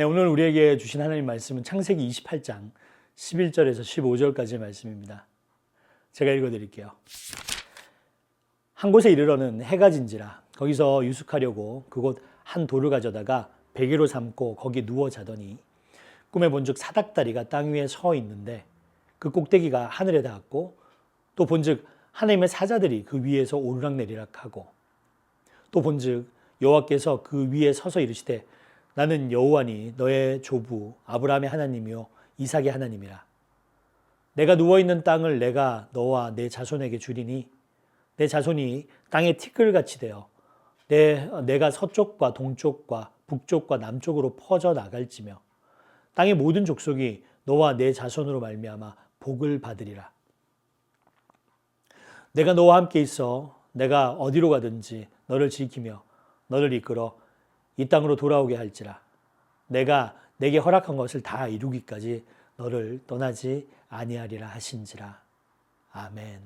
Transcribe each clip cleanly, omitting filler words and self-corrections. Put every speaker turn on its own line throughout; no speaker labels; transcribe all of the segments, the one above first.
네, 오늘 우리에게 주신 하나님 말씀은 창세기 28장 11절에서 15절까지의 말씀입니다. 제가 읽어드릴게요. 한 곳에 이르러는 해가 진지라 거기서 유숙하려고 그곳 한 돌을 가져다가 베개로 삼고 거기 누워 자더니 꿈에 본즉 사닥다리가 땅 위에 서 있는데 그 꼭대기가 하늘에 닿았고 또 본즉 하나님의 사자들이 그 위에서 오르락내리락하고 또 본즉 여호와께서 그 위에 서서 이르시되 나는 여호와니 너의 조부 아브라함의 하나님이요 이삭의 하나님이라. 내가 누워있는 땅을 내가 너와 내 자손에게 주리니 내 자손이 땅의 티끌같이 되어 내가 서쪽과 동쪽과 북쪽과 남쪽으로 퍼져 나갈지며 땅의 모든 족속이 너와 내 자손으로 말미암아 복을 받으리라. 내가 너와 함께 있어 내가 어디로 가든지 너를 지키며 너를 이끌어 이 땅으로 돌아오게 할지라. 내가 내게 허락한 것을 다 이루기까지 너를 떠나지 아니하리라 하신지라. 아멘.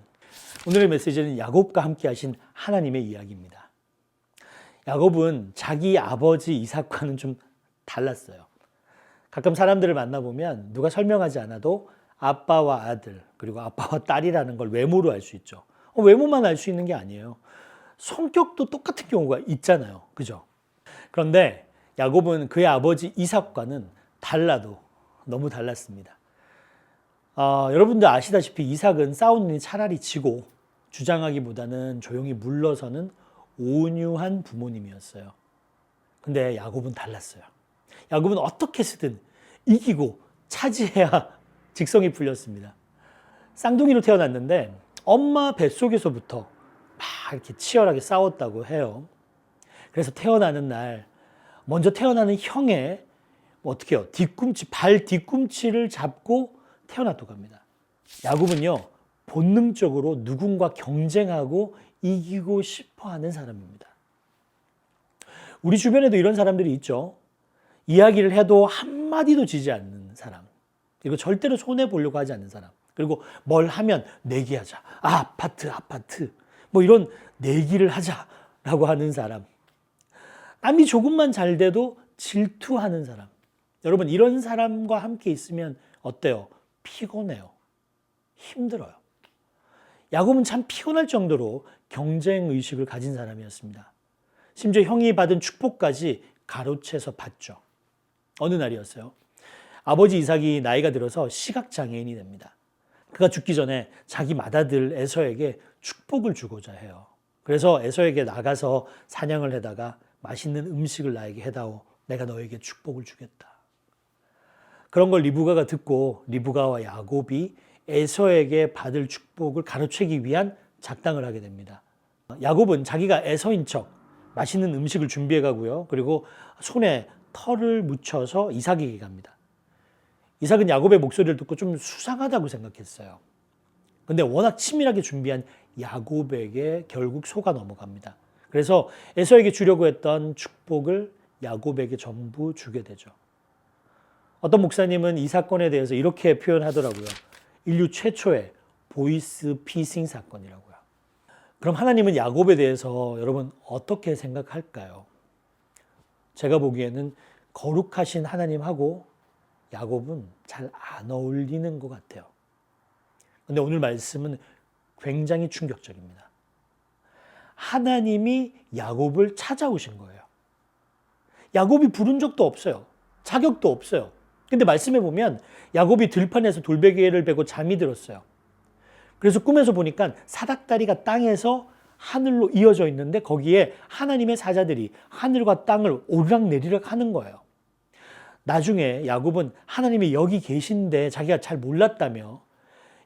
오늘의 메시지는 야곱과 함께 하신 하나님의 이야기입니다. 야곱은 자기 아버지 이삭과는 좀 달랐어요. 가끔 사람들을 만나보면 누가 설명하지 않아도 아빠와 아들 그리고 아빠와 딸이라는 걸 외모로 알 수 있죠. 외모만 알 수 있는 게 아니에요. 성격도 똑같은 경우가 있잖아요. 그죠? 그런데 야곱은 그의 아버지 이삭과는 달라도 너무 달랐습니다. 여러분들 아시다시피 이삭은 싸우는 일이 차라리 지고 주장하기보다는 조용히 물러서는 온유한 부모님이었어요. 근데 야곱은 달랐어요. 야곱은 어떻게 쓰든 이기고 차지해야 직성이 풀렸습니다. 쌍둥이로 태어났는데 엄마 뱃속에서부터 막 이렇게 치열하게 싸웠다고 해요. 그래서 태어나는 날 먼저 태어나는 형의 어떻게 해요? 발 뒤꿈치를 잡고 태어났다고 합니다. 야곱은요 본능적으로 누군가 경쟁하고 이기고 싶어하는 사람입니다. 우리 주변에도 이런 사람들이 있죠. 이야기를 해도 한마디도 지지 않는 사람, 그리고 절대로 손해 보려고 하지 않는 사람, 그리고 뭘 하면 내기하자, 아파트 뭐 이런 내기를 하자라고 하는 사람, 남이 조금만 잘 돼도 질투하는 사람. 여러분 이런 사람과 함께 있으면 어때요? 피곤해요. 힘들어요. 야곱은 참 피곤할 정도로 경쟁의식을 가진 사람이었습니다. 심지어 형이 받은 축복까지 가로채서 받죠. 어느 날이었어요. 아버지 이삭이 나이가 들어서 시각장애인이 됩니다. 그가 죽기 전에 자기 맏아들 에서에게 축복을 주고자 해요. 그래서 에서에게 나가서 사냥을 하다가 맛있는 음식을 나에게 해다오. 내가 너에게 축복을 주겠다. 그런 걸 리브가가 듣고 리브가와 야곱이 에서에게 받을 축복을 가로채기 위한 작당을 하게 됩니다. 야곱은 자기가 에서인 척 맛있는 음식을 준비해 가고요. 그리고 손에 털을 묻혀서 이삭에게 갑니다. 이삭은 야곱의 목소리를 듣고 좀 수상하다고 생각했어요. 근데 워낙 치밀하게 준비한 야곱에게 결국 속아 넘어갑니다. 그래서 에서에게 주려고 했던 축복을 야곱에게 전부 주게 되죠. 어떤 목사님은 이 사건에 대해서 이렇게 표현하더라고요. 인류 최초의 보이스 피싱 사건이라고요. 그럼 하나님은 야곱에 대해서 여러분 어떻게 생각할까요? 제가 보기에는 거룩하신 하나님하고 야곱은 잘 안 어울리는 것 같아요. 근데 오늘 말씀은 굉장히 충격적입니다. 하나님이 야곱을 찾아오신 거예요. 야곱이 부른 적도 없어요. 자격도 없어요. 근데 말씀해 보면 야곱이 들판에서 돌베개를 베고 잠이 들었어요. 그래서 꿈에서 보니까 사닥다리가 땅에서 하늘로 이어져 있는데 거기에 하나님의 사자들이 하늘과 땅을 오르락내리락 하는 거예요. 나중에 야곱은 하나님이 여기 계신데 자기가 잘 몰랐다며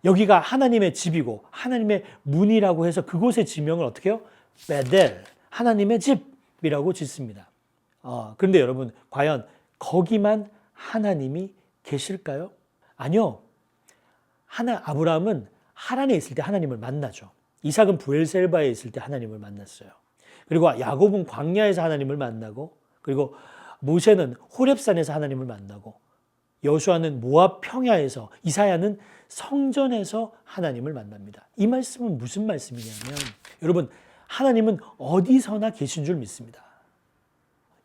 여기가 하나님의 집이고 하나님의 문이라고 해서 그곳의 지명을 어떻게 해요? 베델, 하나님의 집이라고 짓습니다. 그런데 여러분 과연 거기만 하나님이 계실까요? 아니요. 아브라함은 하란에 있을 때 하나님을 만나죠. 이삭은 브엘셀바에 있을 때 하나님을 만났어요. 그리고 야곱은 광야에서 하나님을 만나고, 그리고 모세는 호렙산에서 하나님을 만나고, 여호수아는 모압 평야에서, 이사야는 성전에서 하나님을 만납니다. 이 말씀은 무슨 말씀이냐면 여러분 하나님은 어디서나 계신 줄 믿습니다.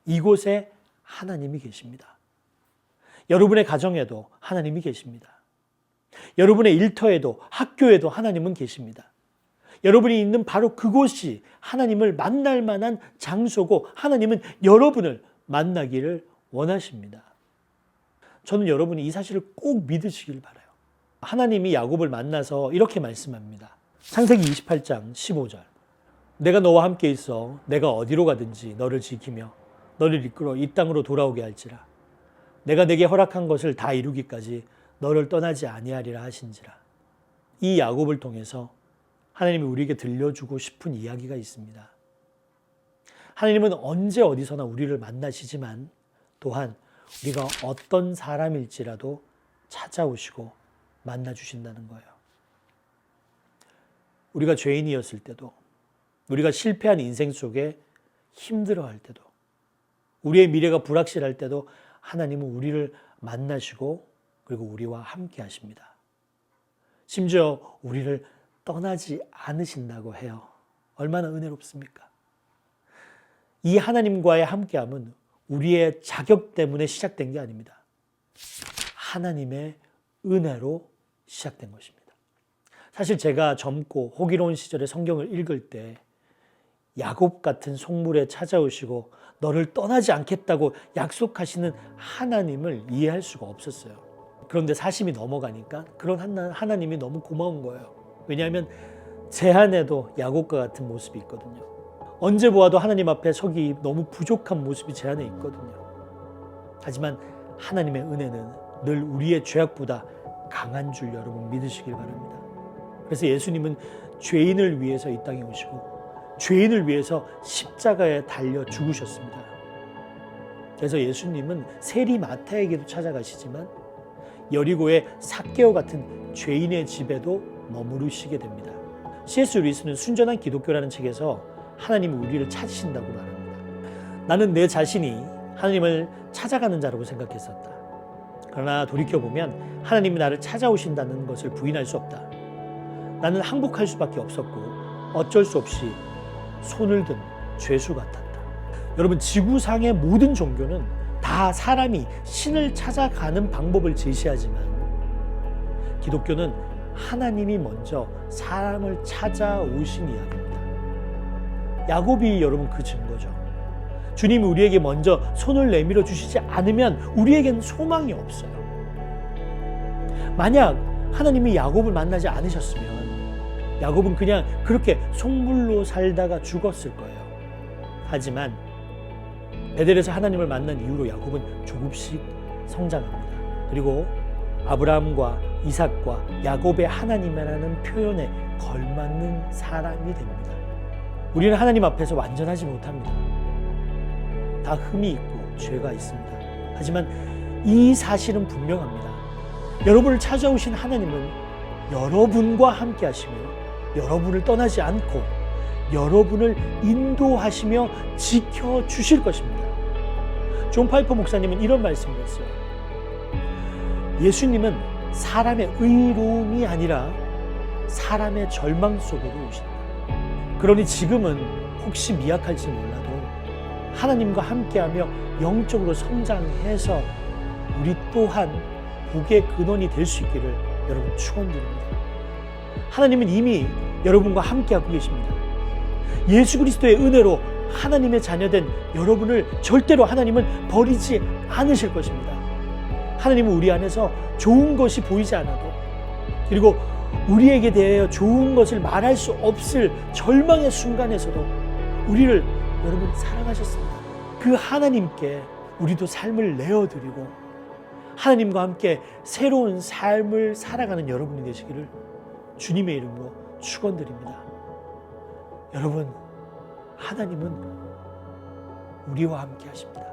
이곳에 하나님이 계십니다. 여러분의 가정에도 하나님이 계십니다. 여러분의 일터에도 학교에도 하나님은 계십니다. 여러분이 있는 바로 그곳이 하나님을 만날 만한 장소고 하나님은 여러분을 만나기를 원하십니다. 저는 여러분이 이 사실을 꼭 믿으시길 바라요. 하나님이 야곱을 만나서 이렇게 말씀합니다. 창세기 28장 15절. 내가 너와 함께 있어 내가 어디로 가든지 너를 지키며 너를 이끌어 이 땅으로 돌아오게 할지라. 내가 내게 허락한 것을 다 이루기까지 너를 떠나지 아니하리라 하신지라. 이 야곱을 통해서 하나님이 우리에게 들려주고 싶은 이야기가 있습니다. 하나님은 언제 어디서나 우리를 만나시지만 또한 우리가 어떤 사람일지라도 찾아오시고 만나주신다는 거예요. 우리가 죄인이었을 때도, 우리가 실패한 인생 속에 힘들어할 때도, 우리의 미래가 불확실할 때도 하나님은 우리를 만나시고 그리고 우리와 함께 하십니다. 심지어 우리를 떠나지 않으신다고 해요. 얼마나 은혜롭습니까? 이 하나님과의 함께함은 우리의 자격 때문에 시작된 게 아닙니다. 하나님의 은혜로 시작된 것입니다. 사실 제가 젊고 호기로운 시절에 성경을 읽을 때 야곱 같은 속물에 찾아오시고 너를 떠나지 않겠다고 약속하시는 하나님을 이해할 수가 없었어요. 그런데 40이 넘어가니까 그런 하나님이 너무 고마운 거예요. 왜냐하면 제 안에도 야곱과 같은 모습이 있거든요. 언제 보아도 하나님 앞에 서기 너무 부족한 모습이 제 안에 있거든요. 하지만 하나님의 은혜는 늘 우리의 죄악보다 강한 줄 여러분 믿으시길 바랍니다. 그래서 예수님은 죄인을 위해서 이 땅에 오시고 죄인을 위해서 십자가에 달려 죽으셨습니다. 그래서 예수님은 세리 마태에게도 찾아가시지만 여리고의 삭개오 같은 죄인의 집에도 머무르시게 됩니다. C.S. 루이스는 순전한 기독교라는 책에서 하나님이 우리를 찾으신다고 말합니다. 나는 내 자신이 하나님을 찾아가는 자라고 생각했었다. 그러나 돌이켜보면 하나님이 나를 찾아오신다는 것을 부인할 수 없다. 나는 항복할 수밖에 없었고 어쩔 수 없이 손을 든 죄수 같았다. 여러분, 지구상의 모든 종교는 다 사람이 신을 찾아가는 방법을 제시하지만 기독교는 하나님이 먼저 사람을 찾아오신 이야기입니다. 야곱이 여러분 그 증거죠. 주님이 우리에게 먼저 손을 내밀어 주시지 않으면 우리에겐 소망이 없어요. 만약 하나님이 야곱을 만나지 않으셨으면 야곱은 그냥 그렇게 속물로 살다가 죽었을 거예요. 하지만 베델에서 하나님을 만난 이후로 야곱은 조금씩 성장합니다. 그리고 아브라함과 이삭과 야곱의 하나님이라는 표현에 걸맞는 사람이 됩니다. 우리는 하나님 앞에서 완전하지 못합니다. 다 흠이 있고 죄가 있습니다. 하지만 이 사실은 분명합니다. 여러분을 찾아오신 하나님은 여러분과 함께 하시며 여러분을 떠나지 않고 여러분을 인도하시며 지켜주실 것입니다. 존 파이퍼 목사님은 이런 말씀을 했어요. 예수님은 사람의 의로움이 아니라 사람의 절망 속으로 오신다. 그러니 지금은 혹시 미약할지 몰라도 하나님과 함께하며 영적으로 성장해서 우리 또한 복의 근원이 될 수 있기를 여러분 축원드립니다. 하나님은 이미 여러분과 함께하고 계십니다. 예수 그리스도의 은혜로 하나님의 자녀된 여러분을 절대로 하나님은 버리지 않으실 것입니다. 하나님은 우리 안에서 좋은 것이 보이지 않아도 그리고 우리에게 대하여 좋은 것을 말할 수 없을 절망의 순간에서도 우리를 여러분 사랑하셨습니다. 그 하나님께 우리도 삶을 내어드리고 하나님과 함께 새로운 삶을 살아가는 여러분이 되시기를 주님의 이름으로 축원드립니다. 여러분, 하나님은 우리와 함께 하십니다.